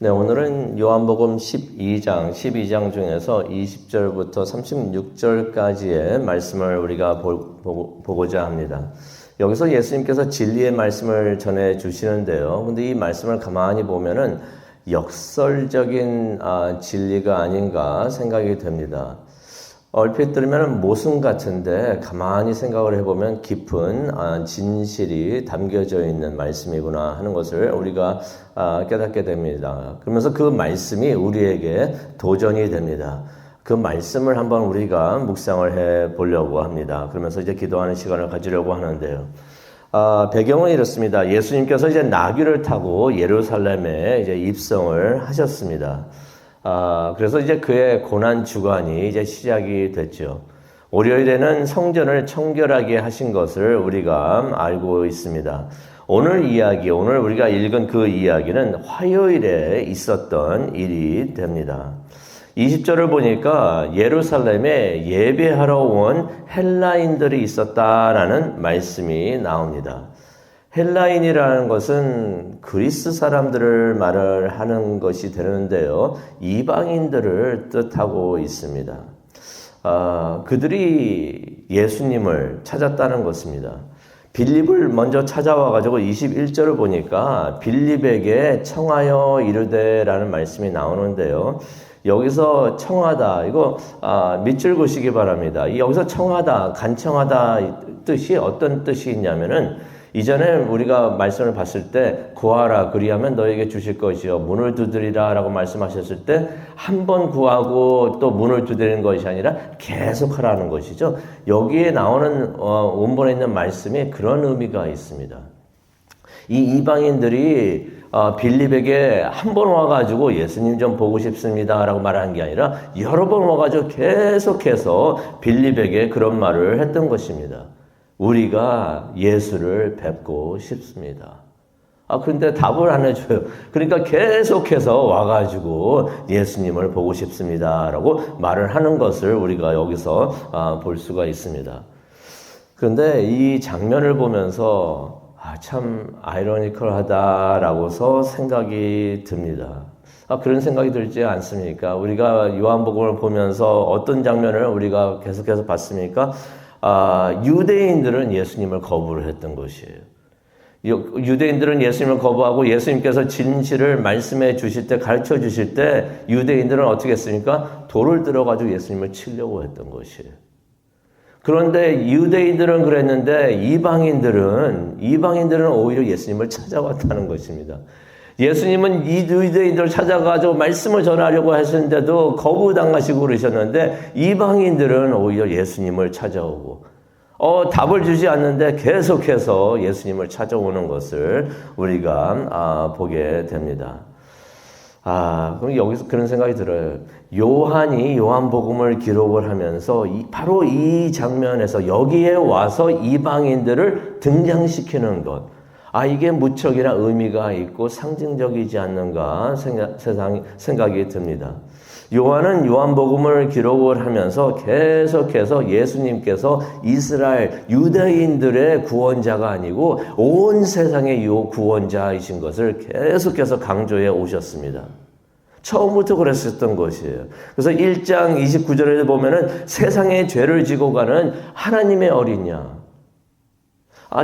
네, 오늘은 요한복음 12장 중에서 20절부터 36절까지의 말씀을 우리가 보고자 합니다. 여기서 예수님께서 진리의 말씀을 전해 주시는데요. 근데 이 말씀을 가만히 보면은 역설적인 진리가 아닌가 생각이 됩니다. 얼핏 들으면 모순 같은데 가만히 생각을 해보면 깊은 진실이 담겨져 있는 말씀이구나 하는 것을 우리가 깨닫게 됩니다. 그러면서 그 말씀이 우리에게 도전이 됩니다. 그 말씀을 한번 우리가 묵상을 해 보려고 합니다. 그러면서 이제 기도하는 시간을 가지려고 하는데요. 배경은 이렇습니다. 예수님께서 이제 나귀를 타고 예루살렘에 이제 입성을 하셨습니다. 그래서 이제 그의 고난 주간이 이제 시작이 됐죠. 월요일에는 성전을 청결하게 하신 것을 우리가 알고 있습니다. 오늘 우리가 읽은 그 이야기는 화요일에 있었던 일이 됩니다. 20절을 보니까 예루살렘에 예배하러 온 헬라인들이 있었다라는 말씀이 나옵니다. 헬라인이라는 것은 그리스 사람들을 말을 하는 것이 되는데요. 이방인들을 뜻하고 있습니다. 그들이 예수님을 찾았다는 것입니다. 빌립을 먼저 찾아와가지고 21절을 보니까 빌립에게 청하여 이르되라는 말씀이 나오는데요. 여기서 청하다, 이거 밑줄 그시기 바랍니다. 여기서 청하다, 간청하다 뜻이 어떤 뜻이 있냐면은 이전에 우리가 말씀을 봤을 때 구하라 그리하면 너에게 주실 것이요 문을 두드리라 라고 말씀하셨을 때 한 번 구하고 또 문을 두드리는 것이 아니라 계속 하라는 것이죠. 여기에 나오는 원본에 있는 말씀이 그런 의미가 있습니다. 이 이방인들이 빌립에게 한 번 와가지고 예수님 좀 보고 싶습니다 라고 말하는 게 아니라 여러 번 와가지고 계속해서 빌립에게 그런 말을 했던 것입니다. 우리가 예수를 뵙고 싶습니다. 그런데 답을 안 해줘요. 그러니까 계속해서 와가지고 예수님을 보고 싶습니다 라고 말을 하는 것을 우리가 여기서 볼 수가 있습니다. 그런데 이 장면을 보면서 참 아이러니컬하다라고서 생각이 듭니다. 그런 생각이 들지 않습니까? 우리가 요한복음을 보면서 어떤 장면을 우리가 계속해서 봤습니까? 유대인들은 예수님을 거부를 했던 것이에요. 유대인들은 예수님을 거부하고 예수님께서 진실을 말씀해 주실 때, 가르쳐 주실 때 유대인들은 어떻게 했습니까? 돌을 들어가지고 예수님을 치려고 했던 것이에요. 그런데 유대인들은 그랬는데 이방인들은 오히려 예수님을 찾아왔다는 것입니다. 예수님은 이 유대인들을 찾아가지고 말씀을 전하려고 하셨는데도 거부당하시고 그러셨는데 이방인들은 오히려 예수님을 찾아오고 답을 주지 않는데 계속해서 예수님을 찾아오는 것을 우리가 보게 됩니다. 그럼 여기서 그런 생각이 들어요. 요한이 요한복음을 기록을 하면서 바로 이 장면에서 여기에 와서 이방인들을 등장시키는 것. 이게 무척이나 의미가 있고 상징적이지 않는가 생각이 듭니다. 요한은 요한복음을 기록을 하면서 계속해서 예수님께서 이스라엘 유대인들의 구원자가 아니고 온 세상의 구원자이신 것을 계속해서 강조해 오셨습니다. 처음부터 그랬었던 것이에요. 그래서 1장 29절에 보면은 세상의 죄를 지고 가는 하나님의 어린 양.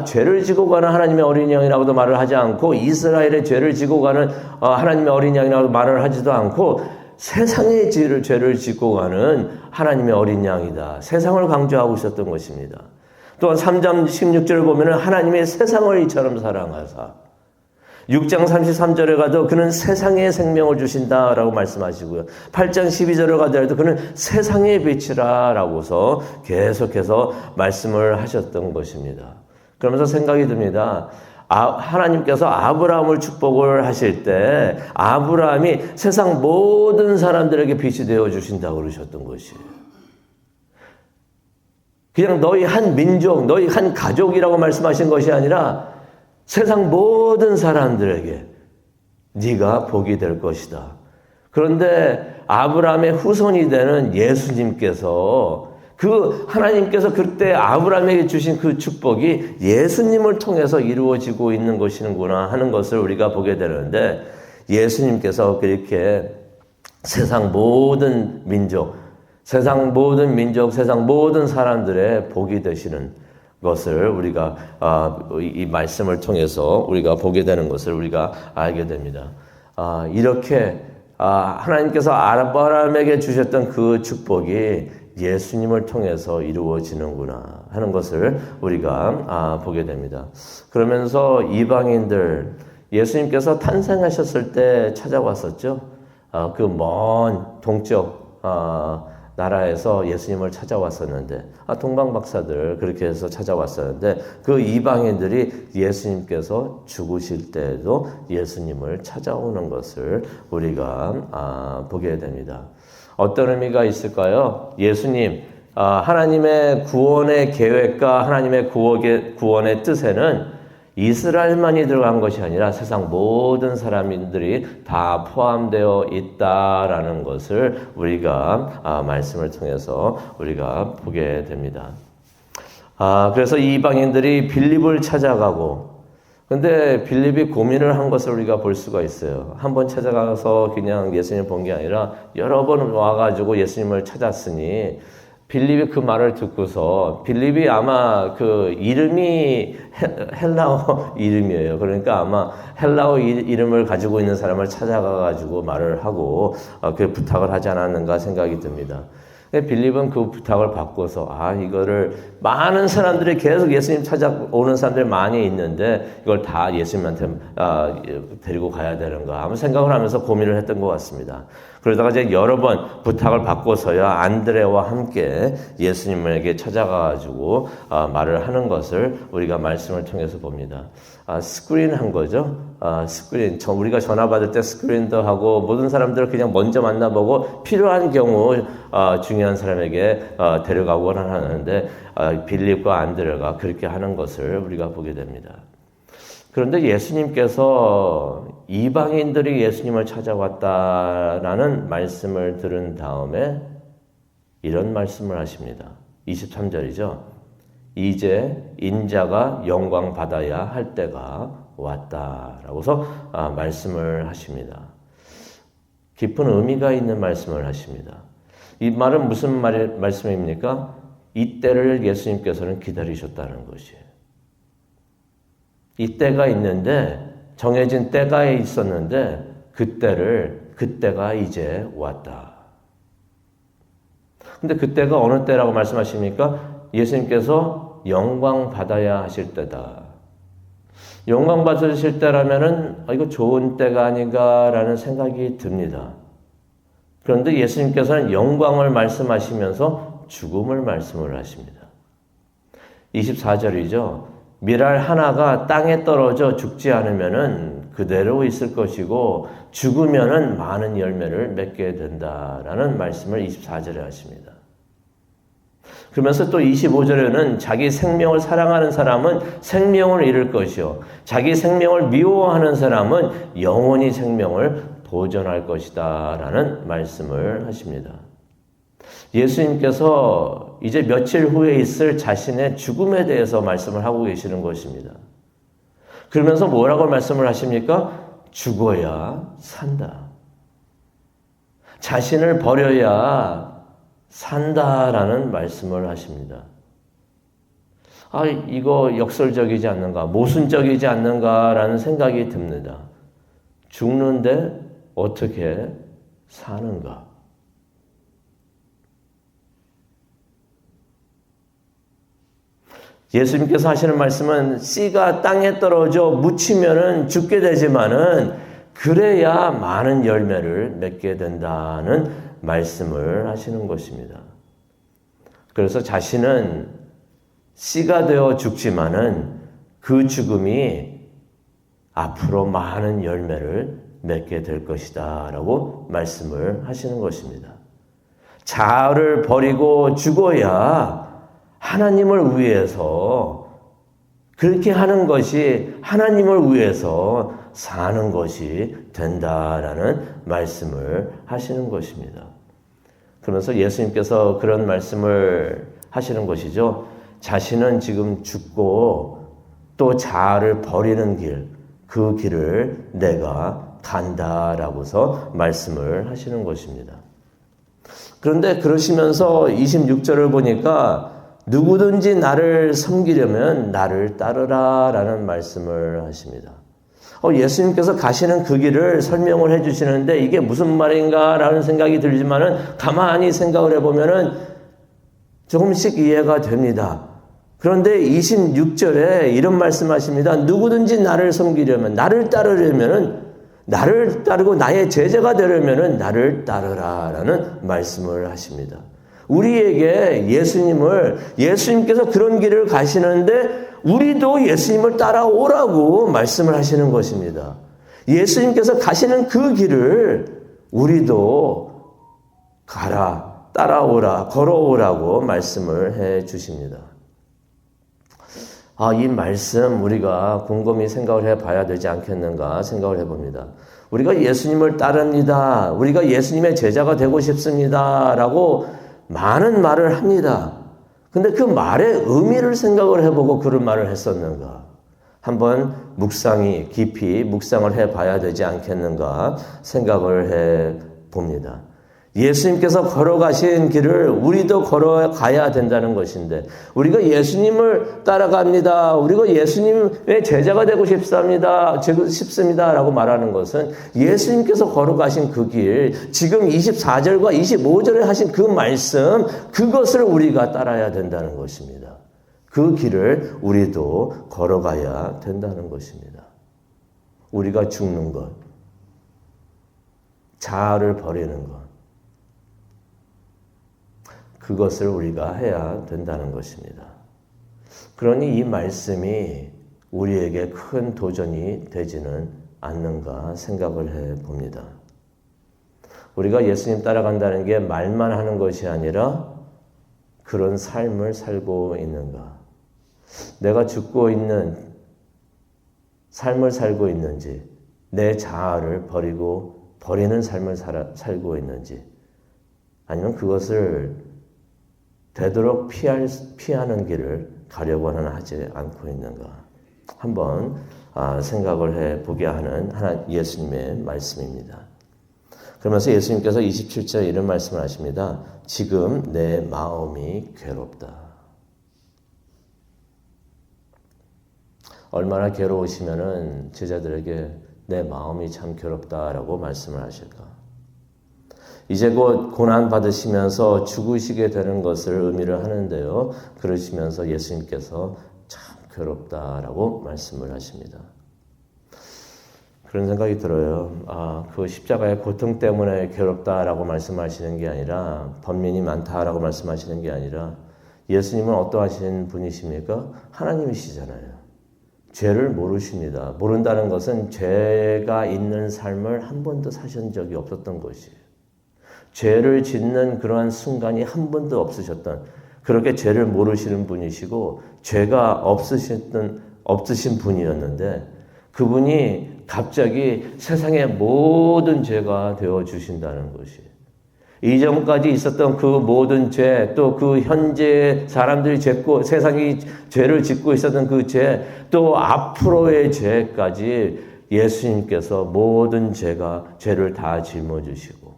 죄를 지고 가는 하나님의 어린 양이라고도 말을 하지 않고 이스라엘의 죄를 지고 가는 하나님의 어린 양이라고 말을 하지도 않고 세상의 죄를 지고 가는 하나님의 어린 양이다. 세상을 강조하고 있었던 것입니다. 또한 3장 16절을 보면 하나님의 세상을 이처럼 사랑하사 6장 33절에 가도 그는 세상에 생명을 주신다라고 말씀하시고요. 8장 12절에 가더라도 그는 세상의 빛이라 라고서 계속해서 말씀을 하셨던 것입니다. 그러면서 생각이 듭니다. 하나님께서 아브라함을 축복을 하실 때 아브라함이 세상 모든 사람들에게 빛이 되어 주신다고 그러셨던 것이에요. 그냥 너희 한 민족, 너희 한 가족이라고 말씀하신 것이 아니라 세상 모든 사람들에게 네가 복이 될 것이다. 그런데 아브라함의 후손이 되는 예수님께서 하나님께서 그때 아브라함에게 주신 그 축복이 예수님을 통해서 이루어지고 있는 것이구나 하는 것을 우리가 보게 되는데 예수님께서 그렇게 세상 모든 민족, 세상 모든 사람들의 복이 되시는 것을 우리가 이 말씀을 통해서 우리가 보게 되는 것을 우리가 알게 됩니다. 이렇게 하나님께서 아브라함에게 주셨던 그 축복이 예수님을 통해서 이루어지는구나 하는 것을 우리가 보게 됩니다. 그러면서 이방인들, 예수님께서 탄생하셨을 때 찾아왔었죠. 그 먼 동쪽 나라에서 예수님을 찾아왔었는데, 동방박사들 그렇게 해서 찾아왔었는데, 그 이방인들이 예수님께서 죽으실 때에도 예수님을 찾아오는 것을 우리가 보게 됩니다. 어떤 의미가 있을까요? 예수님, 하나님의 구원의 계획과 하나님의 구원의 뜻에는 이스라엘만이 들어간 것이 아니라 세상 모든 사람들이 다 포함되어 있다라는 것을 우리가 말씀을 통해서 우리가 보게 됩니다. 그래서 이방인들이 빌립을 찾아가고, 근데 빌립이 고민을 한 것을 우리가 볼 수가 있어요. 한 번 찾아가서 그냥 예수님 본 게 아니라 여러 번 와가지고 예수님을 찾았으니, 빌립이 그 말을 듣고서, 빌립이 아마 그 이름이 헬라어 이름이에요. 그러니까 아마 헬라어 이름을 가지고 있는 사람을 찾아가가지고 말을 하고 그 부탁을 하지 않았는가 생각이 듭니다. 빌립은 그 부탁을 받고서 이거를 많은 사람들이 계속 예수님 찾아오는 사람들이 많이 있는데 이걸 다 예수님한테 데리고 가야 되는가 아무 생각을 하면서 고민을 했던 것 같습니다. 그러다가 이제 여러 번 부탁을 받고서야 안드레와 함께 예수님에게 찾아가가지고 말을 하는 것을 우리가 말씀을 통해서 봅니다. 스크린 한 거죠. 스크린. 우리가 전화 받을 때 스크린도 하고 모든 사람들을 그냥 먼저 만나보고 필요한 경우 중요한 사람에게 데려가곤 하는데 빌립과 안드레가 그렇게 하는 것을 우리가 보게 됩니다. 그런데 예수님께서 이방인들이 예수님을 찾아왔다라는 말씀을 들은 다음에 이런 말씀을 하십니다. 23절이죠. 이제 인자가 영광 받아야 할 때가 왔다라고서 말씀을 하십니다. 깊은 의미가 있는 말씀을 하십니다. 이 말은 무슨 말씀입니까? 이 때를 예수님께서는 기다리셨다는 것이에요. 이 때가 있는데 정해진 때가 있었는데 그때가 이제 왔다. 근데 그때가 어느 때라고 말씀하십니까? 예수님께서 영광 받아야 하실 때다. 영광 받으실 때라면은 이거 좋은 때가 아닌가라는 생각이 듭니다. 그런데 예수님께서는 영광을 말씀하시면서 죽음을 말씀을 하십니다. 24절이죠. 밀알 하나가 땅에 떨어져 죽지 않으면은 그대로 있을 것이고 죽으면은 많은 열매를 맺게 된다라는 말씀을 24절에 하십니다. 그러면서 또 25절에는 자기 생명을 사랑하는 사람은 생명을 잃을 것이요 자기 생명을 미워하는 사람은 영원히 생명을 보존할 것이다 라는 말씀을 하십니다. 예수님께서 이제 며칠 후에 있을 자신의 죽음에 대해서 말씀을 하고 계시는 것입니다. 그러면서 뭐라고 말씀을 하십니까? 죽어야 산다. 자신을 버려야 산다라는 말씀을 하십니다. 이거 역설적이지 않는가, 모순적이지 않는가라는 생각이 듭니다. 죽는데 어떻게 사는가? 예수님께서 하시는 말씀은 씨가 땅에 떨어져 묻히면은 죽게 되지만은 그래야 많은 열매를 맺게 된다는 말씀을 하시는 것입니다. 그래서 자신은 씨가 되어 죽지만은 그 죽음이 앞으로 많은 열매를 맺게 될 것이다 라고 말씀을 하시는 것입니다. 자아를 버리고 죽어야 하나님을 위해서 그렇게 하는 것이 하나님을 위해서 사는 것이 된다라는 말씀을 하시는 것입니다. 그러면서 예수님께서 그런 말씀을 하시는 것이죠. 자신은 지금 죽고 또 자아를 버리는 길, 그 길을 내가 간다라고서 말씀을 하시는 것입니다. 그런데 그러시면서 26절을 보니까 누구든지 나를 섬기려면 나를 따르라 라는 말씀을 하십니다. 예수님께서 가시는 그 길을 설명을 해 주시는데 이게 무슨 말인가 라는 생각이 들지만은 가만히 생각을 해보면은 조금씩 이해가 됩니다. 그런데 26절에 이런 말씀하십니다. 누구든지 나를 섬기려면, 나를 따르려면은, 나를 따르고 나의 제자가 되려면은 나를 따르라 라는 말씀을 하십니다. 우리에게 예수님께서 그런 길을 가시는데 우리도 예수님을 따라오라고 말씀을 하시는 것입니다. 예수님께서 가시는 그 길을 우리도 가라, 따라오라, 걸어오라고 말씀을 해 주십니다. 이 말씀 우리가 곰곰이 생각을 해봐야 되지 않겠는가 생각을 해봅니다. 우리가 예수님을 따릅니다. 우리가 예수님의 제자가 되고 싶습니다. 라고 많은 말을 합니다. 근데 그 말의 의미를 생각을 해보고 그런 말을 했었는가? 한번 깊이 묵상을 해봐야 되지 않겠는가 생각을 해봅니다. 예수님께서 걸어가신 길을 우리도 걸어가야 된다는 것인데 우리가 예수님을 따라갑니다. 우리가 예수님의 제자가 되고 싶습니다. 라고 말하는 것은 예수님께서 걸어가신 그 길, 지금 24절과 25절에 하신 그 말씀, 그것을 우리가 따라야 된다는 것입니다. 그 길을 우리도 걸어가야 된다는 것입니다. 우리가 죽는 것, 자아를 버리는 것, 그것을 우리가 해야 된다는 것입니다. 그러니 이 말씀이 우리에게 큰 도전이 되지는 않는가 생각을 해봅니다. 우리가 예수님 따라간다는 게 말만 하는 것이 아니라 그런 삶을 살고 있는가? 내가 죽고 있는 삶을 살고 있는지, 내 자아를 버리는 삶을 살고 있는지, 아니면 그것을 되도록 피하는 길을 가려고는 하지 않고 있는가. 한번 생각을 해보게 하는 예수님의 말씀입니다. 그러면서 예수님께서 27절에 이런 말씀을 하십니다. 지금 내 마음이 괴롭다. 얼마나 괴로우시면은 제자들에게 내 마음이 참 괴롭다라고 말씀을 하실까? 이제 곧 고난 받으시면서 죽으시게 되는 것을 의미를 하는데요. 그러시면서 예수님께서 참 괴롭다라고 말씀을 하십니다. 그런 생각이 들어요. 그 십자가의 고통 때문에 괴롭다라고 말씀하시는 게 아니라 번민이 많다라고 말씀하시는 게 아니라 예수님은 어떠하신 분이십니까? 하나님이시잖아요. 죄를 모르십니다. 모른다는 것은 죄가 있는 삶을 한 번도 사신 적이 없었던 것이에요. 죄를 짓는 그러한 순간이 한 번도 없으셨던, 그렇게 죄를 모르시는 분이시고 죄가 없으신 분이었는데 그분이 갑자기 세상의 모든 죄가 되어주신다는 것이에요. 이전까지 있었던 그 모든 죄, 또 그 현재 사람들이 세상이 죄를 짓고 있었던 그 죄, 또 앞으로의 죄까지 예수님께서 모든 죄를 다 짊어지시고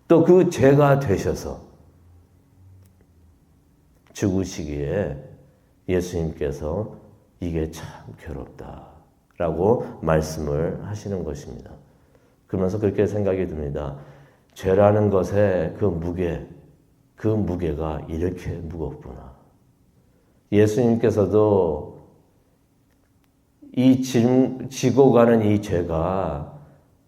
또 그 죄가 되셔서 죽으시기에 예수님께서 이게 참 괴롭다라고 말씀을 하시는 것입니다. 그러면서 그렇게 생각이 듭니다. 죄라는 것의 그 무게가 이렇게 무겁구나. 예수님께서도 지고 가는 이 죄가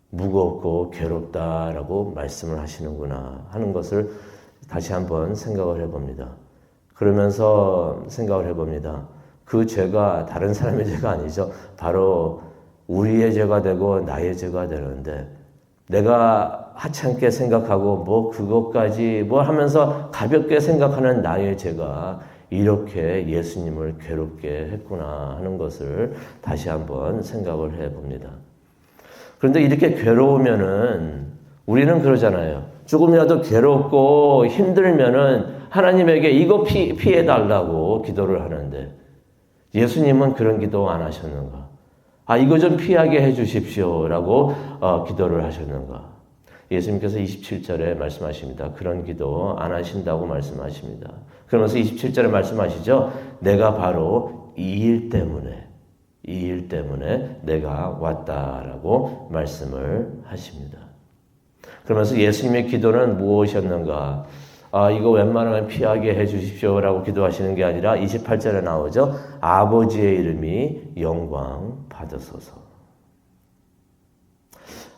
무겁고 괴롭다라고 말씀을 하시는구나 하는 것을 다시 한번 생각을 해봅니다. 그러면서 생각을 해봅니다. 그 죄가 다른 사람의 죄가 아니죠. 바로 우리의 죄가 되고 나의 죄가 되는데 내가 하찮게 생각하고 그것까지 하면서 가볍게 생각하는 나의 죄가 이렇게 예수님을 괴롭게 했구나 하는 것을 다시 한번 생각을 해봅니다. 그런데 이렇게 괴로우면은 우리는 그러잖아요. 조금이라도 괴롭고 힘들면은 하나님에게 이거 피해달라고 기도를 하는데 예수님은 그런 기도 안 하셨는가? 이거 좀 피하게 해 주십시오라고 기도를 하셨는가? 예수님께서 27절에 말씀하십니다. 그런 기도 안 하신다고 말씀하십니다. 그러면서 27절에 말씀하시죠. 내가 바로 이 일 때문에 내가 왔다라고 말씀을 하십니다. 그러면서 예수님의 기도는 무엇이었는가? 이거 웬만하면 피하게 해 주십시오라고 기도하시는 게 아니라 28절에 나오죠. 아버지의 이름이 영광 받으소서.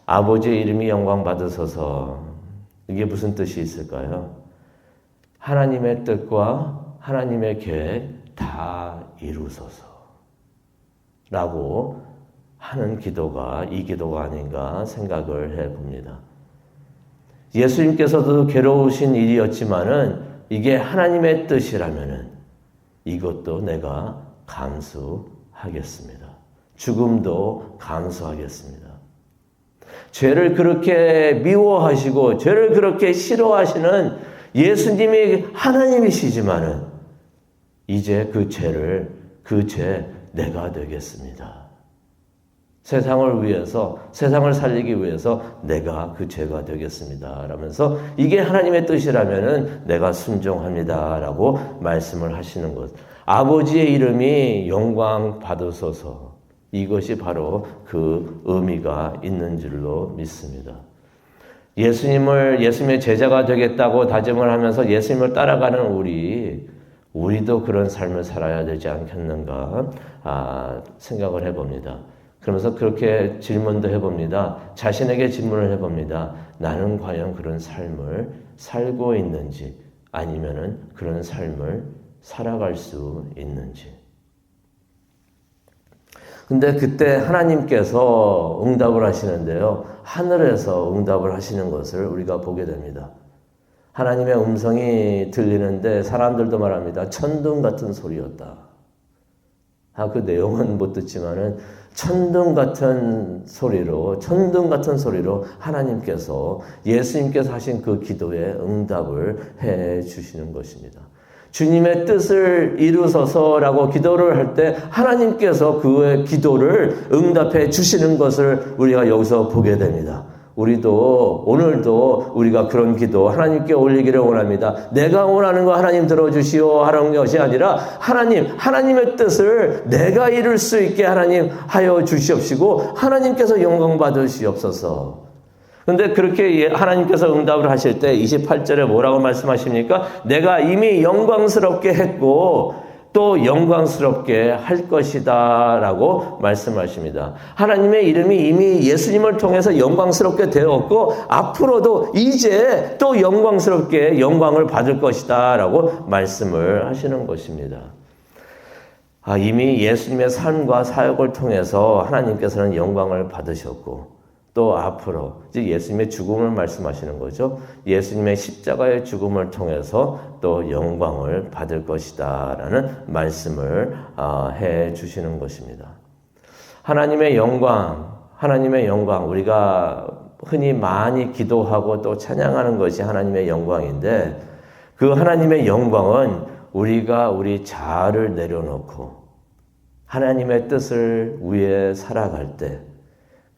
아버지의 이름이 영광 받으소서. 이게 무슨 뜻이 있을까요? 하나님의 뜻과 하나님의 계획 다 이루소서 라고 하는 기도가 이 기도가 아닌가 생각을 해봅니다. 예수님께서도 괴로우신 일이었지만은 이게 하나님의 뜻이라면은 이것도 내가 감수하겠습니다. 죽음도 감수하겠습니다. 죄를 그렇게 미워하시고 죄를 그렇게 싫어하시는 예수님이 하나님이시지만은 이제 그 죄 내가 되겠습니다. 세상을 위해서, 세상을 살리기 위해서 내가 그 죄가 되겠습니다. 라면서 이게 하나님의 뜻이라면은 내가 순종합니다. 라고 말씀을 하시는 것. 아버지의 이름이 영광 받으소서. 이것이 바로 그 의미가 있는 줄로 믿습니다. 예수님의 제자가 되겠다고 다짐을 하면서 예수님을 따라가는 우리도 그런 삶을 살아야 되지 않겠는가 생각을 해봅니다. 그러면서 그렇게 질문도 해봅니다. 자신에게 질문을 해봅니다. 나는 과연 그런 삶을 살고 있는지 아니면은 그런 삶을 살아갈 수 있는지. 근데 그때 하나님께서 응답을 하시는데요. 하늘에서 응답을 하시는 것을 우리가 보게 됩니다. 하나님의 음성이 들리는데 사람들도 말합니다. 천둥 같은 소리였다. 그 내용은 못 듣지만은 천둥 같은 소리로 하나님께서 예수님께서 하신 그 기도에 응답을 해 주시는 것입니다. 주님의 뜻을 이루소서라고 기도를 할 때 하나님께서 그의 기도를 응답해 주시는 것을 우리가 여기서 보게 됩니다. 오늘도 우리가 그런 기도 하나님께 올리기를 원합니다. 내가 원하는 거 하나님 들어주시오 하는 것이 아니라 하나님의 뜻을 내가 이룰 수 있게 하나님 하여 주시옵시고 하나님께서 영광 받으시옵소서. 근데 그렇게 하나님께서 응답을 하실 때 28절에 뭐라고 말씀하십니까? 내가 이미 영광스럽게 했고 또 영광스럽게 할 것이다 라고 말씀하십니다. 하나님의 이름이 이미 예수님을 통해서 영광스럽게 되었고 앞으로도 이제 또 영광스럽게 영광을 받을 것이다 라고 말씀을 하시는 것입니다. 이미 예수님의 삶과 사역을 통해서 하나님께서는 영광을 받으셨고 또 앞으로 이제 예수님의 죽음을 말씀하시는 거죠. 예수님의 십자가의 죽음을 통해서 또 영광을 받을 것이다 라는 말씀을 해 주시는 것입니다. 하나님의 영광 우리가 흔히 많이 기도하고 또 찬양하는 것이 하나님의 영광인데 그 하나님의 영광은 우리가 우리 자아를 내려놓고 하나님의 뜻을 위해 살아갈 때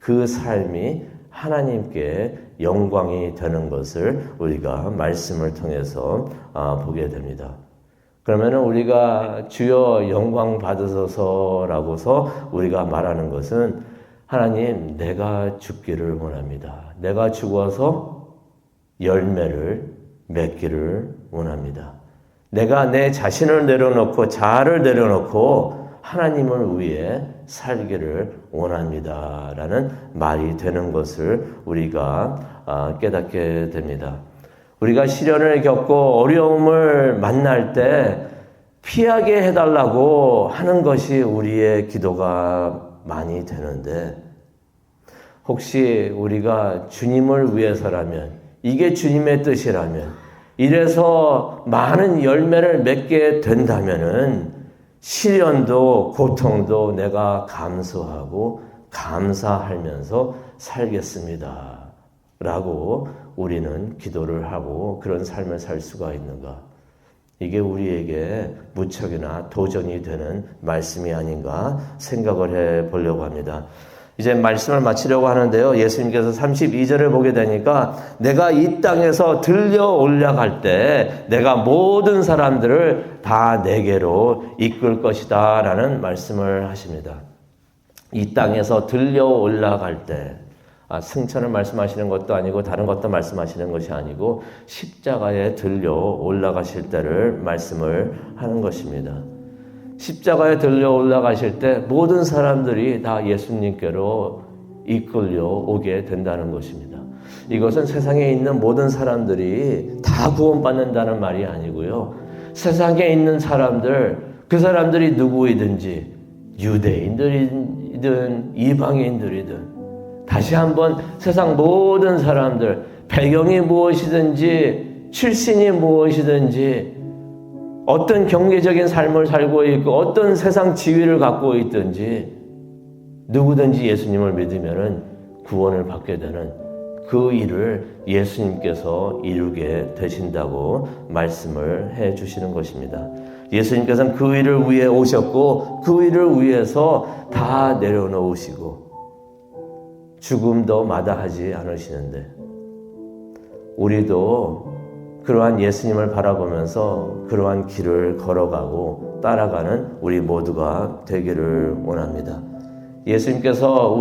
그 삶이 하나님께 영광이 되는 것을 우리가 말씀을 통해서 보게 됩니다. 그러면 우리가 주여 영광 받으소서라고서 우리가 말하는 것은 하나님 내가 죽기를 원합니다. 내가 죽어서 열매를 맺기를 원합니다. 내가 내 자신을 내려놓고 자아를 내려놓고 하나님을 위해 살기를 원합니다. 라는 말이 되는 것을 우리가 깨닫게 됩니다. 우리가 시련을 겪고 어려움을 만날 때 피하게 해달라고 하는 것이 우리의 기도가 많이 되는데 혹시 우리가 주님을 위해서라면 이게 주님의 뜻이라면 이래서 많은 열매를 맺게 된다면은 시련도 고통도 내가 감수하고 감사하면서 살겠습니다. 라고 우리는 기도를 하고 그런 삶을 살 수가 있는가? 이게 우리에게 무척이나 도전이 되는 말씀이 아닌가 생각을 해 보려고 합니다. 이제 말씀을 마치려고 하는데요. 예수님께서 32절을 보게 되니까 내가 이 땅에서 들려 올라갈 때 내가 모든 사람들을 다 내게로 이끌 것이다 라는 말씀을 하십니다. 이 땅에서 들려 올라갈 때 승천을 말씀하시는 것도 아니고 다른 것도 말씀하시는 것이 아니고 십자가에 들려 올라가실 때를 말씀을 하는 것입니다. 십자가에 들려 올라가실 때 모든 사람들이 다 예수님께로 이끌려 오게 된다는 것입니다. 이것은 세상에 있는 모든 사람들이 다 구원받는다는 말이 아니고요. 세상에 있는 사람들, 그 사람들이 누구이든지 유대인들이든 이방인들이든 다시 한번 세상 모든 사람들, 배경이 무엇이든지 출신이 무엇이든지 어떤 경제적인 삶을 살고 있고 어떤 세상 지위를 갖고 있든지 누구든지 예수님을 믿으면 구원을 받게 되는 그 일을 예수님께서 이루게 되신다고 말씀을 해 주시는 것입니다. 예수님께서는 그 일을 위해 오셨고 그 일을 위해서 다 내려놓으시고 죽음도 마다하지 않으시는데 우리도 그러한 예수님을 바라보면서 그러한 길을 걸어가고 따라가는 우리 모두가 되기를 원합니다. 예수님께서만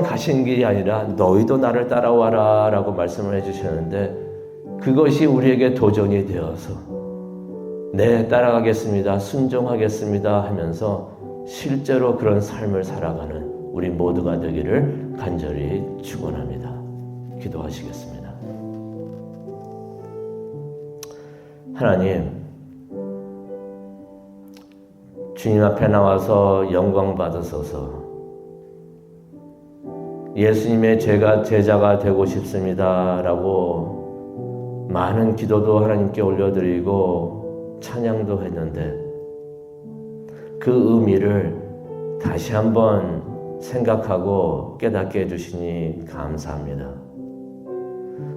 가신 길이 아니라 너희도 나를 따라와라 라고 말씀을 해주셨는데 그것이 우리에게 도전이 되어서 네, 따라가겠습니다. 순종하겠습니다 하면서 실제로 그런 삶을 살아가는 우리 모두가 되기를 간절히 축원합니다. 기도하시겠습니다. 하나님, 주님 앞에 나와서 영광 받으소서. 예수님의 제자가 되고 싶습니다 라고 많은 기도도 하나님께 올려드리고 찬양도 했는데 그 의미를 다시 한번 생각하고 깨닫게 해주시니 감사합니다.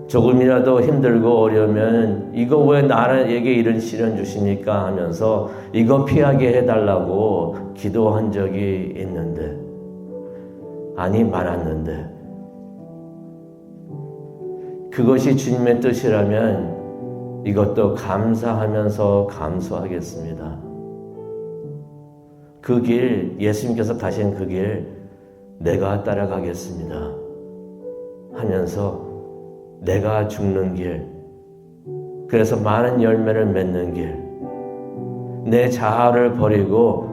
조금이라도 힘들고 어려우면 이거 왜 나에게 이런 시련 주시니까 하면서 이거 피하게 해달라고 기도한 적이 있는데 많았는데 그것이 주님의 뜻이라면 이것도 감사하면서 감수하겠습니다. 그 길, 예수님께서 가신 그 길 내가 따라가겠습니다 하면서 내가 죽는 길, 그래서 많은 열매를 맺는 길, 내 자아를 버리고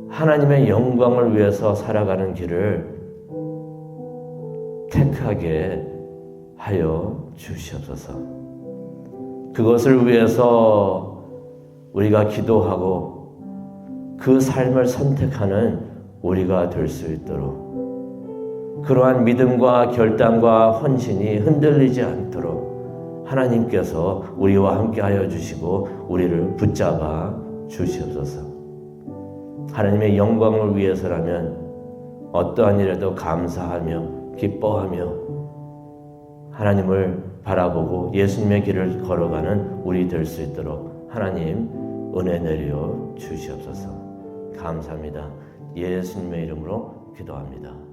하나님의 영광을 위해서 살아가는 길을 택하게 하여 주시옵소서. 그것을 위해서 우리가 기도하고 그 삶을 선택하는 우리가 될 수 있도록 그러한 믿음과 결단과 헌신이 흔들리지 않도록 하나님께서 우리와 함께 하여 주시고 우리를 붙잡아 주시옵소서. 하나님의 영광을 위해서라면 어떠한 일에도 감사하며 기뻐하며 하나님을 바라보고 예수님의 길을 걸어가는 우리 될 수 있도록 하나님 은혜 내려 주시옵소서. 감사합니다. 예수님의 이름으로 기도합니다.